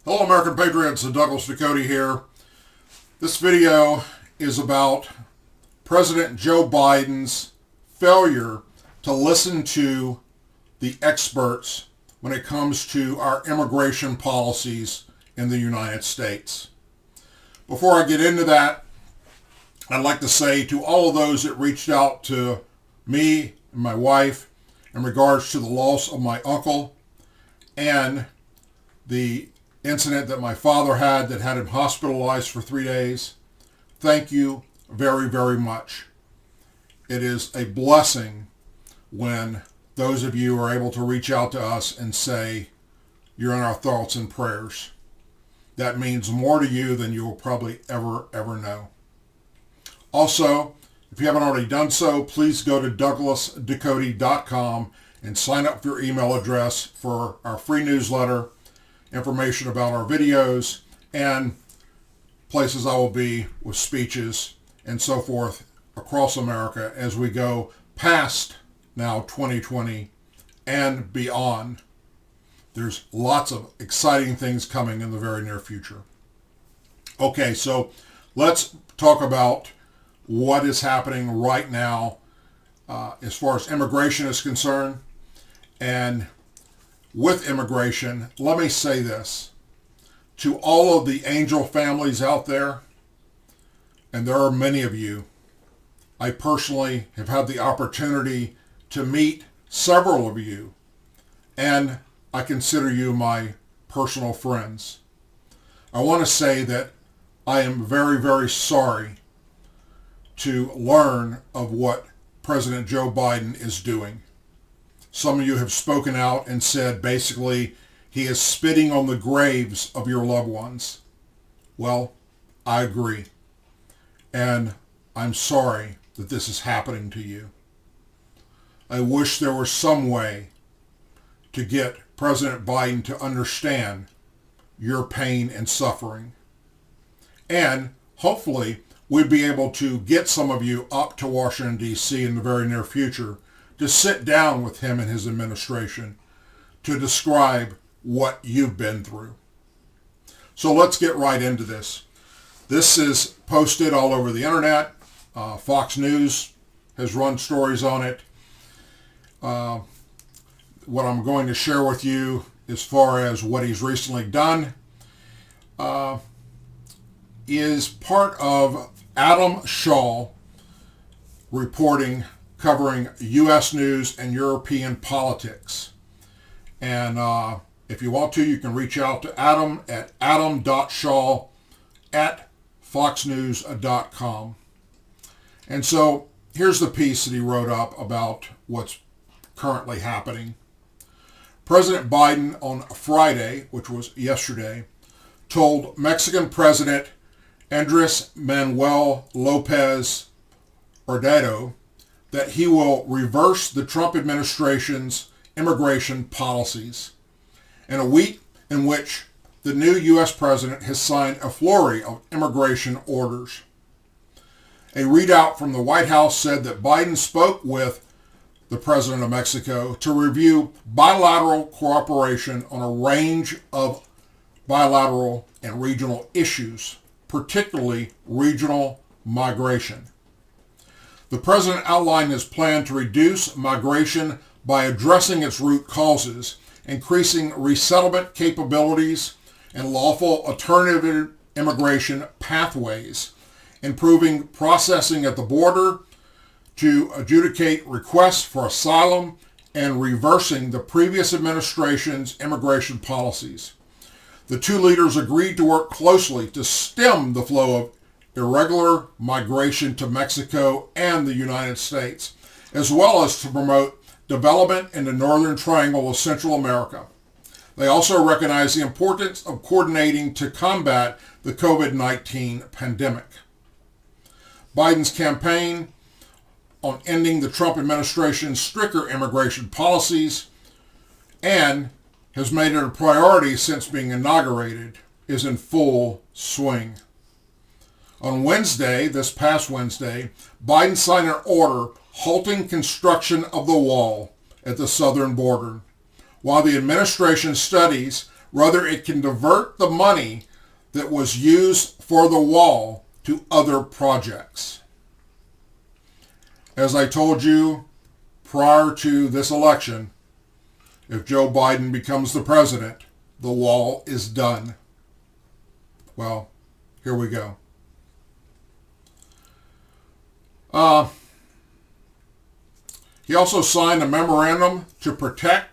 Hello American Patriots, Douglas Ducote here. This video is about President Joe Biden's failure to listen to the experts when it comes to our immigration policies in the United States. Before I get into that, I'd like to say to all of those that reached out to me and my wife in regards to the loss of my uncle and the incident that my father had that had him hospitalized for 3 days. Thank you very, very much. It is a blessing when those of you are able to reach out to us and say, you're in our thoughts and prayers. That means more to you than you will probably ever know. Also, if you haven't already done so, please go to douglasducote.com and sign up for your email address for our free newsletter, information about our videos, and places I will be with speeches and so forth across America as we go past now 2020 and beyond. There's lots of exciting things coming in the very near future. Okay, so let's talk about what is happening right now as far as immigration is concerned. And with immigration, let me say this. To all of the angel families out there, and there are many of you, I personally have had the opportunity to meet several of you, and I consider you my personal friends. I want to say that I am very, very sorry to learn of what President Joe Biden is doing. Some of you have spoken out and said basically he is spitting on the graves of your loved ones. Well, I agree. And I'm sorry that this is happening to you. I wish there was some way to get President Biden to understand your pain and suffering. And hopefully we'd be able to get some of you up to Washington, D.C. in the very near future to sit down with him and his administration to describe what you've been through. So let's get right into this. This is posted all over the internet. Fox News has run stories on it. What I'm going to share with you as far as what he's recently done is part of Adam Shaw reporting covering U.S. news and European politics. And if you want to, you can reach out to Adam at adam.shaw@foxnews.com. And so here's the piece that he wrote up about what's currently happening. President Biden on Friday, which was yesterday, told Mexican President Andrés Manuel López Obrador that he will reverse the Trump administration's immigration policies in a week in which the new U.S. president has signed a flurry of immigration orders. A readout from the White House said that Biden spoke with the president of Mexico to review bilateral cooperation on a range of bilateral and regional issues, particularly regional migration. The president outlined his plan to reduce migration by addressing its root causes, increasing resettlement capabilities and lawful alternative immigration pathways, improving processing at the border to adjudicate requests for asylum, and reversing the previous administration's immigration policies. The two leaders agreed to work closely to stem the flow of irregular migration to Mexico and the United States, as well as to promote development in the Northern Triangle of Central America. They also recognize the importance of coordinating to combat the COVID-19 pandemic. Biden's campaign on ending the Trump administration's stricter immigration policies and has made it a priority since being inaugurated is in full swing. On Wednesday, this past Wednesday, Biden signed an order halting construction of the wall at the southern border, while the administration studies Rather, it can divert the money that was used for the wall to other projects. As I told you prior to this election, if Joe Biden becomes the president, the wall is done. Well, here we go. He also signed a memorandum to protect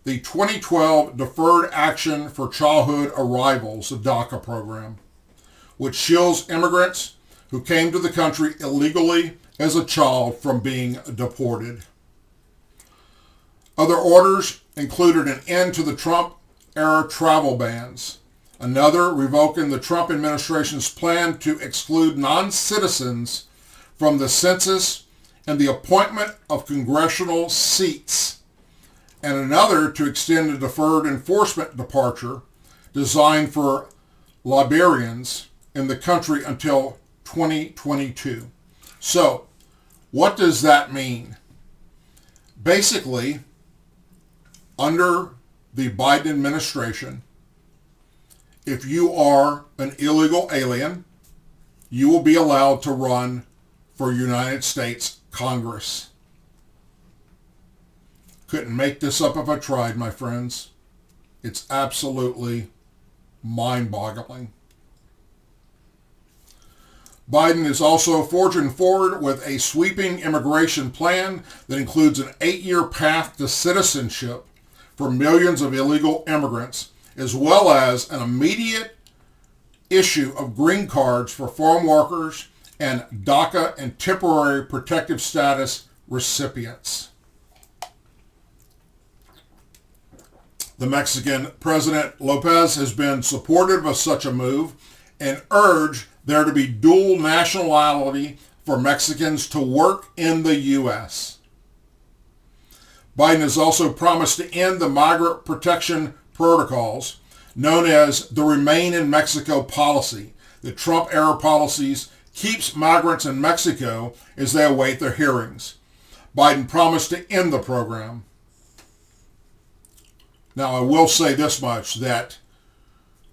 the 2012 Deferred Action for Childhood Arrivals, the DACA program, which shields immigrants who came to the country illegally as a child from being deported. Other orders included an end to the Trump-era travel bans, another revoking the Trump administration's plan to exclude non-citizens from the census and the appointment of congressional seats, and another to extend a deferred enforcement departure designed for Liberians in the country until 2022. So, what does that mean? Basically, under the Biden administration, if you are an illegal alien, you will be allowed to run for United States Congress. Couldn't make this up if I tried, my friends. It's absolutely mind-boggling. Biden is also forging forward with a sweeping immigration plan that includes an 8-year path to citizenship for millions of illegal immigrants, as well as an immediate issue of green cards for farm workers and DACA and temporary protective status recipients. The Mexican President Lopez has been supportive of such a move and urged there to be dual nationality for Mexicans to work in the U.S. Biden has also promised to end the migrant protection protocols known as the Remain in Mexico policy. The Trump-era policies keeps migrants in Mexico as they await their hearings. Biden promised to end the program. Now, I will say this much, that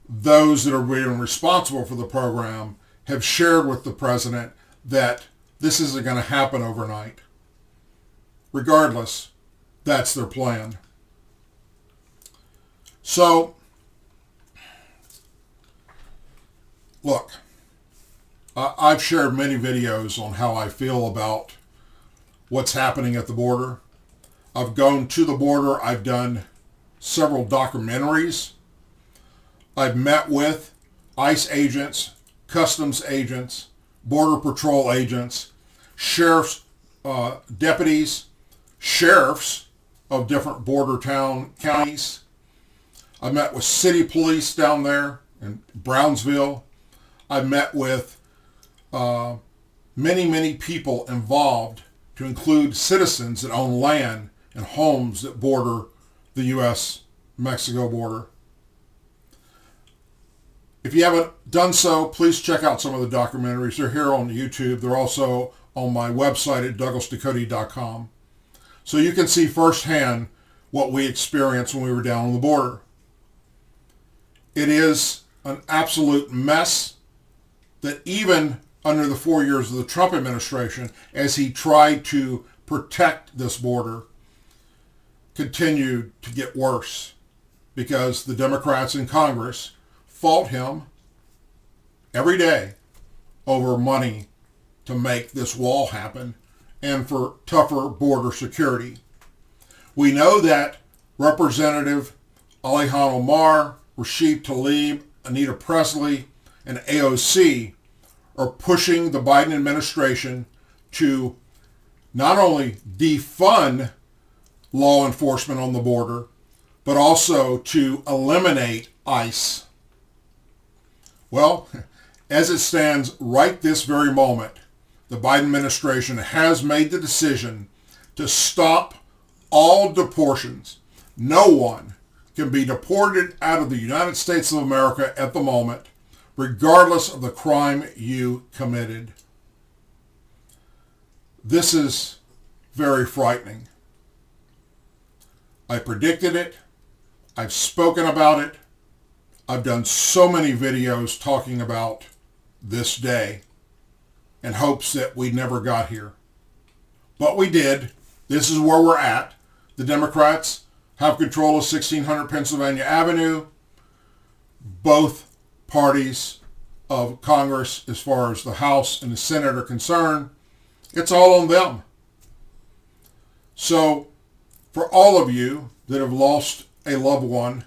those that are being responsible for the program have shared with the president that this isn't going to happen overnight. Regardless, that's their plan. So, look, I've shared many videos on how I feel about what's happening at the border. I've gone to the border. I've done several documentaries. I've met with ICE agents, customs agents, border patrol agents, sheriff's deputies, sheriffs of different border counties. I met with city police down there in Brownsville. I met with many people involved, to include citizens that own land and homes that border the U.S.-Mexico border. If you haven't done so, please check out some of the documentaries. They're here on YouTube. They're also on my website at DouglasDucote.com. So you can see firsthand what we experienced when we were down on the border. It is an absolute mess that even under the 4 years of the Trump administration, as he tried to protect this border, continued to get worse because the Democrats in Congress fought him every day over money to make this wall happen and for tougher border security. We know that Representative Ilhan Omar, Rashid Tlaib, Anita Presley, and AOC are pushing the Biden administration to not only defund law enforcement on the border, but also to eliminate ICE. Well, as it stands right this very moment, the Biden administration has made the decision to stop all deportations. No one can be deported out of the United States of America at the moment, regardless of the crime you committed. This is very frightening. I predicted it. I've spoken about it. I've done so many videos talking about this day in hopes that we never got here. But we did. This is where we're at. The Democrats have control of 1600 Pennsylvania Avenue. Both parties of Congress, as far as the House and the Senate are concerned, it's all on them. So, for all of you that have lost a loved one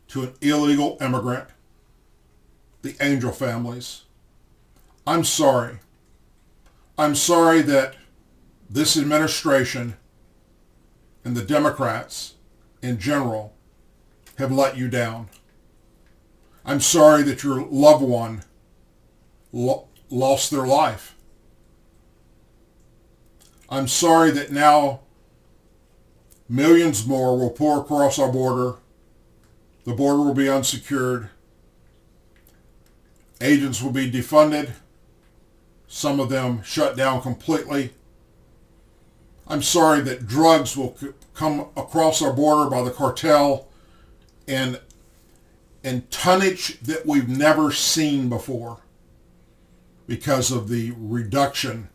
to an illegal immigrant, the Angel families, I'm sorry. I'm sorry that this administration and the Democrats in general have let you down. I'm sorry that your loved one lost their life. I'm sorry that now millions more will pour across our border. The border will be unsecured. Agents will be defunded. Some of them shut down completely. I'm sorry that drugs will come across our border by the cartel in tonnage that we've never seen before because of the reduction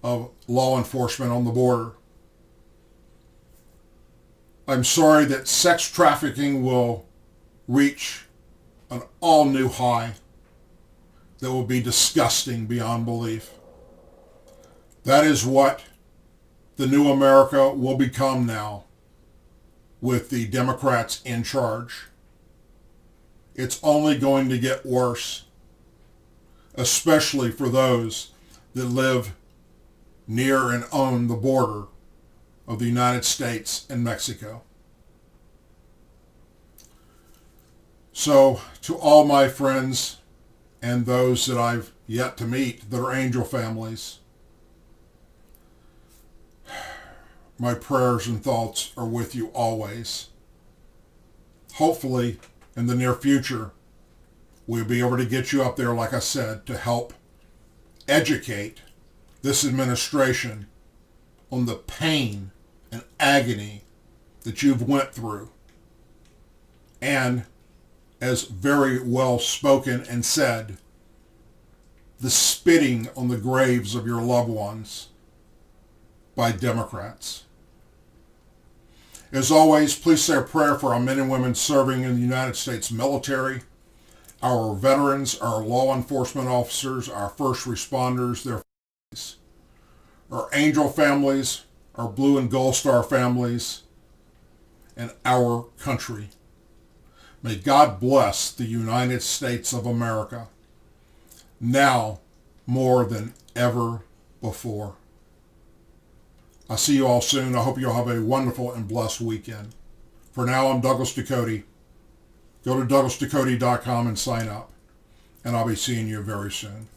of law enforcement on the border. I'm sorry that sex trafficking will reach an all-new high that will be disgusting beyond belief. That is what the new America will become now with the Democrats in charge. It's only going to get worse, especially for those that live near and on the border of the United States and Mexico. So, to all my friends and those that I've yet to meet that are angel families, my prayers and thoughts are with you always. Hopefully, in the near future, we'll be able to get you up there, like I said, to help educate this administration on the pain and agony that you've went through. And, as very well spoken and said, the spitting on the graves of your loved ones by Democrats. As always, please say a prayer for our men and women serving in the United States military, our veterans, our law enforcement officers, our first responders, their families, our angel families, our blue and gold star families, and our country. May God bless the United States of America, now more than ever before. I'll see you all soon. I hope you'll have a wonderful and blessed weekend. For now, I'm Douglas Ducote. Go to DouglasDucote.com and sign up. And I'll be seeing you very soon.